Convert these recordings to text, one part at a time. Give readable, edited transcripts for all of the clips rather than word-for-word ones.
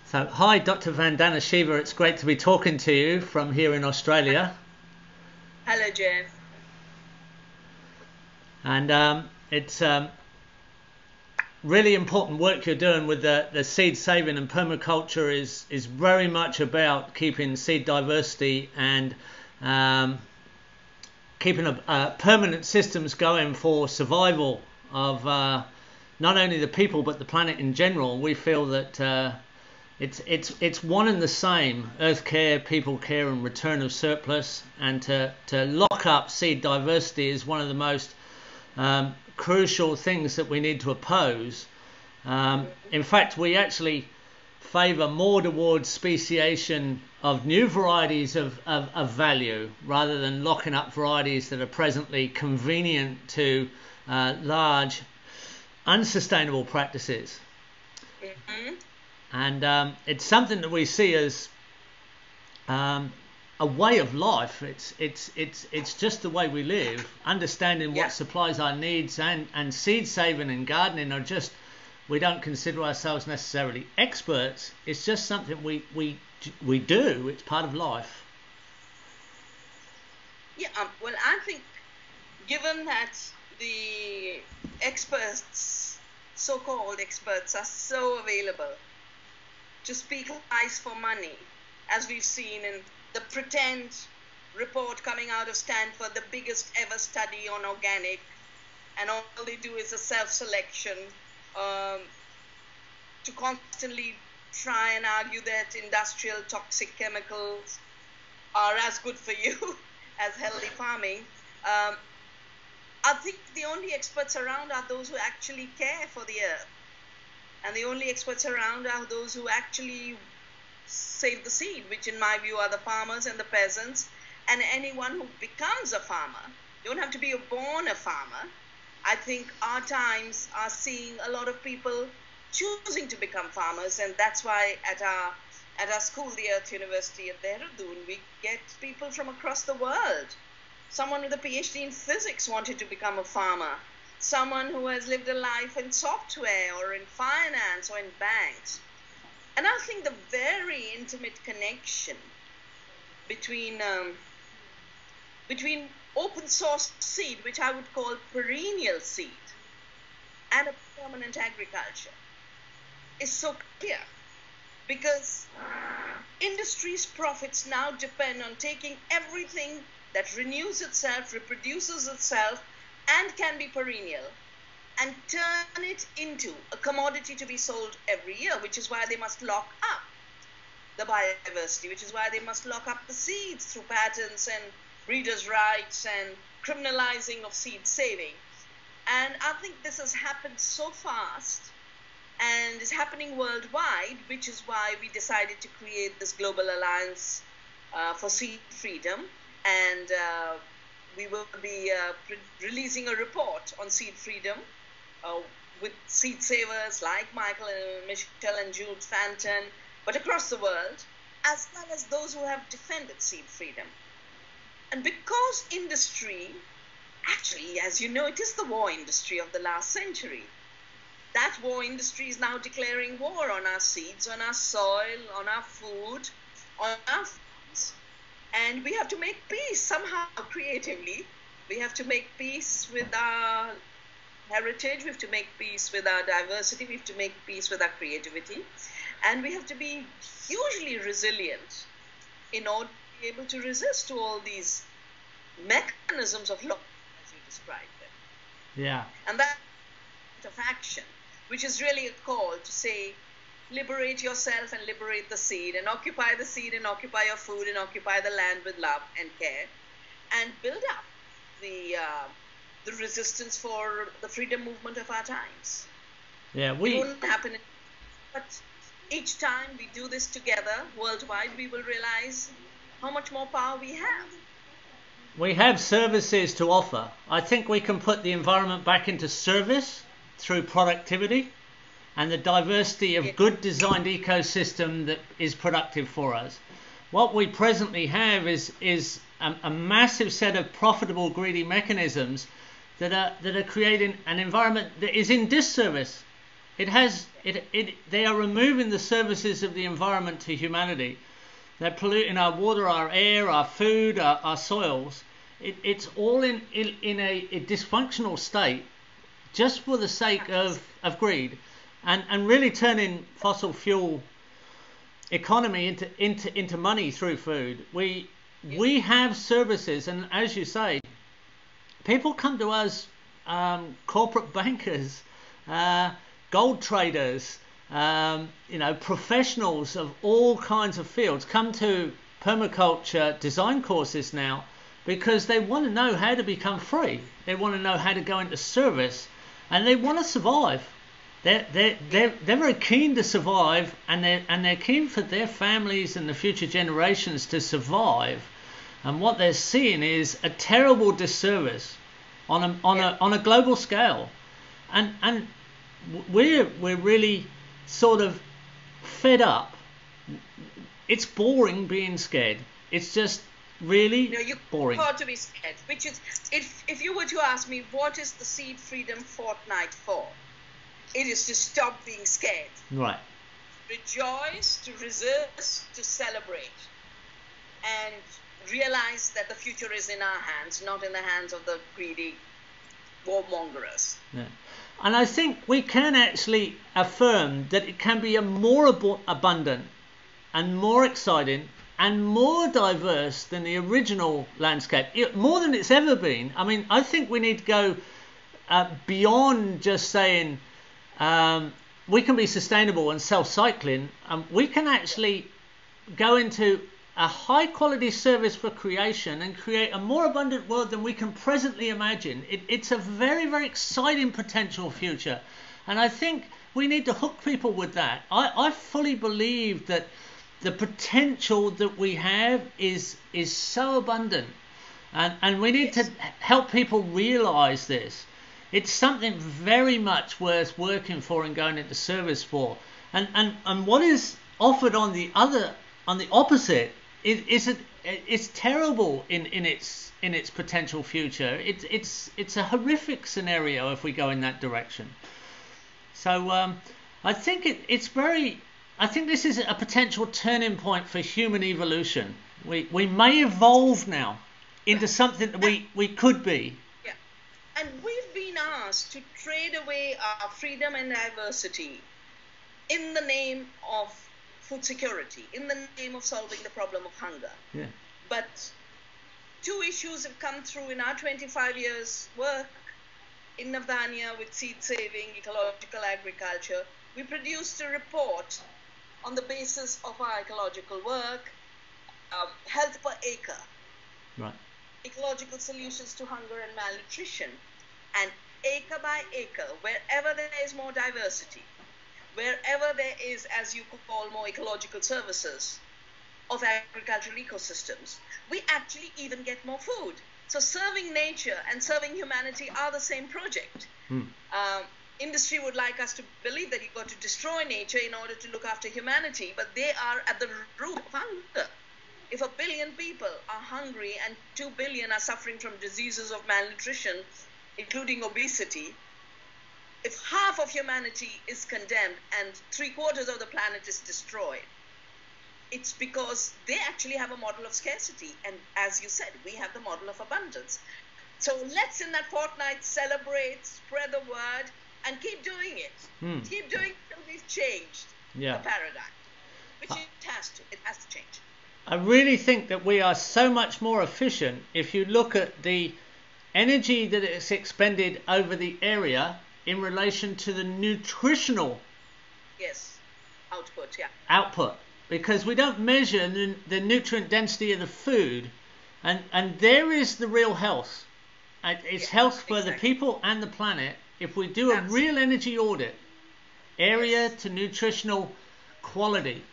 So, hi, Dr. Vandana Shiva. It's great to be talking to you from here in Australia. Hello, Geoff. And it's really important work you're doing with the seed saving, and permaculture is very much about keeping seed diversity and keeping permanent systems going for survival of not only the people but the planet in general. We feel that it's one and the same: earth care, people care, and return of surplus. And to lock up seed diversity is one of the most crucial things that we need to oppose. In fact, we actually favour more towards speciation of new varieties of value rather than locking up varieties that are presently convenient to large unsustainable practices. Mm-hmm. And it's something that we see as a way of life. It's just the way we live. Understanding what supplies our needs, and seed saving and gardening are just, we don't consider ourselves necessarily experts. It's just something we do. It's part of life. Yeah, well, I think given that the experts, so-called experts, are so available to speak price for money, as we've seen in the pretend report coming out of Stanford, the biggest ever study on organic, and all they do is a self-selection to constantly try and argue that industrial toxic chemicals are as good for you as healthy farming. I think the only experts around are those who actually care for the earth. And the only experts around are those who actually save the seed, which in my view are the farmers and the peasants, and anyone who becomes a farmer. You don't have to be born a farmer. I think our times are seeing a lot of people choosing to become farmers, and that's why at our school, the Earth University at Dehradun, we get people from across the world. Someone with a PhD in physics wanted to become a farmer. Someone who has lived a life in software or in finance or in banks. And I think the very intimate connection between open source seed, which I would call perennial seed, and a permanent agriculture is so clear, because industry's profits now depend on taking everything that renews itself, reproduces itself, and can be perennial, and turn it into a commodity to be sold every year, which is why they must lock up the biodiversity, which is why they must lock up the seeds through patents and breeders' rights and criminalizing of seed saving. And I think this has happened so fast and is happening worldwide, which is why we decided to create this global alliance for seed freedom. And we will be releasing a report on seed freedom with seed savers like Michael and Michelle and Jules Fanton, but across the world, as well as those who have defended seed freedom. And because industry, actually, as you know, it is the war industry of the last century. That war industry is now declaring war on our seeds, on our soil, on our food, on our farms. And we have to make peace somehow, creatively. We have to make peace with our heritage. We have to make peace with our diversity. We have to make peace with our creativity. And we have to be hugely resilient in order to be able to resist to all these mechanisms of law, as you described them. Yeah. And that of action, which is really a call to say, liberate yourself and liberate the seed, and occupy the seed and occupy your food and occupy the land with love and care, and build up the resistance for the freedom movement of our times. Yeah, it wouldn't happen, but each time we do this together worldwide, we will realize how much more power we have. We have services to offer. I think we can put the environment back into service through productivity and the diversity of good designed ecosystem that is productive for us. What we presently have is a massive set of profitable, greedy mechanisms that are creating an environment that is in disservice They are removing the services of the environment to humanity. They're polluting our water, our air, our food, our soils. It's all in a dysfunctional state, just for the sake of greed, and really turning fossil fuel economy into money through food. We have services, and as you say, people come to us, corporate bankers, gold traders, professionals of all kinds of fields come to permaculture design courses now because they want to know how to become free. They want to know how to go into service, and they want to survive. They're very keen to survive, and they're keen for their families and the future generations to survive. And what they're seeing is a terrible disservice on a global scale, and we're really sort of fed up. It's boring being scared. It's just really boring. You're to be scared. Which is, if you were to ask me, what is the Seed Freedom Fortnight for? It is to stop being scared. Right. Rejoice, to resist, to celebrate, and realize that the future is in our hands, not in the hands of the greedy warmongers. Yeah. And I think we can actually affirm that it can be a more abundant and more exciting and more diverse than the original landscape, more than it's ever been. I mean, I think we need to go beyond just saying we can be sustainable and self-cycling. We can actually go into a high-quality service for creation and create a more abundant world than we can presently imagine. It's a very, very exciting potential future. And I think we need to hook people with that. I fully believe that the potential that we have is so abundant. And we need to help people realize this. It's something very much worth working for and going into service for. And what is offered on the opposite it's terrible in its potential future. It's a horrific scenario if we go in that direction. So I think I think this is a potential turning point for human evolution. We may evolve now into something that we could be. Yeah, and we've been asked to trade away our freedom and diversity in the name of food security, in the name of solving the problem of hunger. Yeah. But two issues have come through in our 25 years work in Navdanya with seed saving, ecological agriculture. We produced a report on the basis of our ecological work, health per acre, right, ecological solutions to hunger and malnutrition, and acre by acre, wherever there is more diversity, wherever there is, as you could call, more ecological services of agricultural ecosystems, we actually even get more food. So serving nature and serving humanity are the same project. Industry would like us to believe that you've got to destroy nature in order to look after humanity, but they are at the root of hunger. If 1 billion people are hungry and 2 billion are suffering from diseases of malnutrition, including obesity, if half of humanity is condemned and 3/4 of the planet is destroyed, it's because they actually have a model of scarcity. And as you said, we have the model of abundance. So let's in that fortnight celebrate, spread the word, and keep doing it. Keep doing it until we've changed the paradigm, which it has to change. I really think that we are so much more efficient if you look at the energy that is expended over the area in relation to the nutritional output, because we don't measure the nutrient density of the food, and there is the real health. It's health for the people and the planet if we do a real energy audit, area to nutritional quality,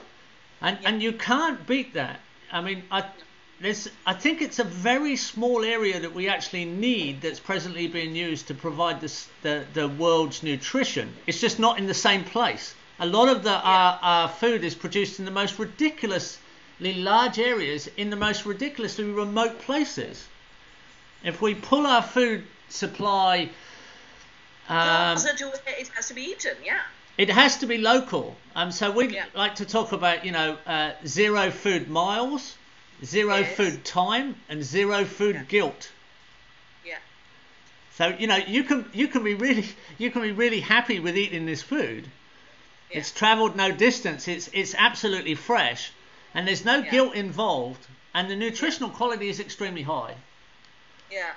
and you can't beat that. I mean, I think it's a very small area that we actually need that's presently being used to provide the world's nutrition. It's just not in the same place. A lot of our food is produced in the most ridiculously large areas, in the most ridiculously remote places. If we pull our food supply closer to where it has to be eaten, It has to be local. So we Yeah. like to talk about, zero food miles, zero Yes. food time, and zero food Yeah. guilt. Yeah. So you can be really happy with eating this food. Yeah. It's travelled no distance. It's absolutely fresh, and there's no Yeah. guilt involved, and the nutritional quality is extremely high. Yeah.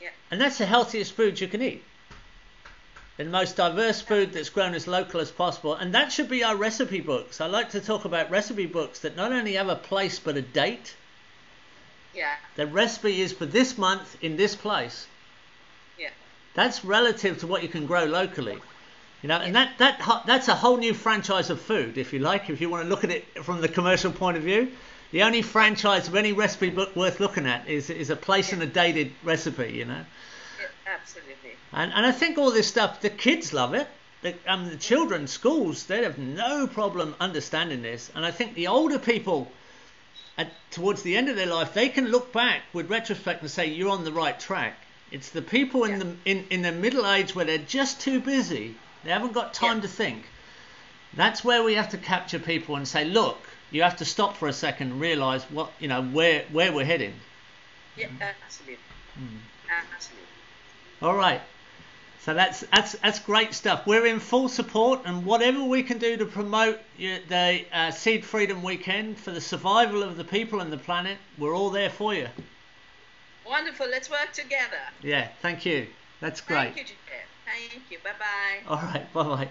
Yeah. And that's the healthiest food you can eat. The most diverse food that's grown as local as possible. And that should be our recipe books. I like to talk about recipe books that not only have a place but a date. Yeah. The recipe is for this month in this place. Yeah. That's relative to what you can grow locally. And that's a whole new franchise of food, if you like, if you want to look at it from the commercial point of view. The only franchise of any recipe book worth looking at is a place and a dated recipe, Yeah, absolutely. And I think all this stuff, the kids love it. The children, schools, they have no problem understanding this. And I think the older people, towards the end of their life, they can look back with retrospect and say, you're on the right track. It's the people in the middle age where they're just too busy. They haven't got time to think. That's where we have to capture people and say, look, you have to stop for a second and realise where we're heading. Yeah, absolutely. Absolutely. All right. So that's great stuff. We're in full support, and whatever we can do to promote the Seed Freedom Weekend for the survival of the people and the planet, we're all there for you. Wonderful. Let's work together. Yeah, thank you. That's great. Thank you, Geoff. Thank you. Bye-bye. All right, bye-bye.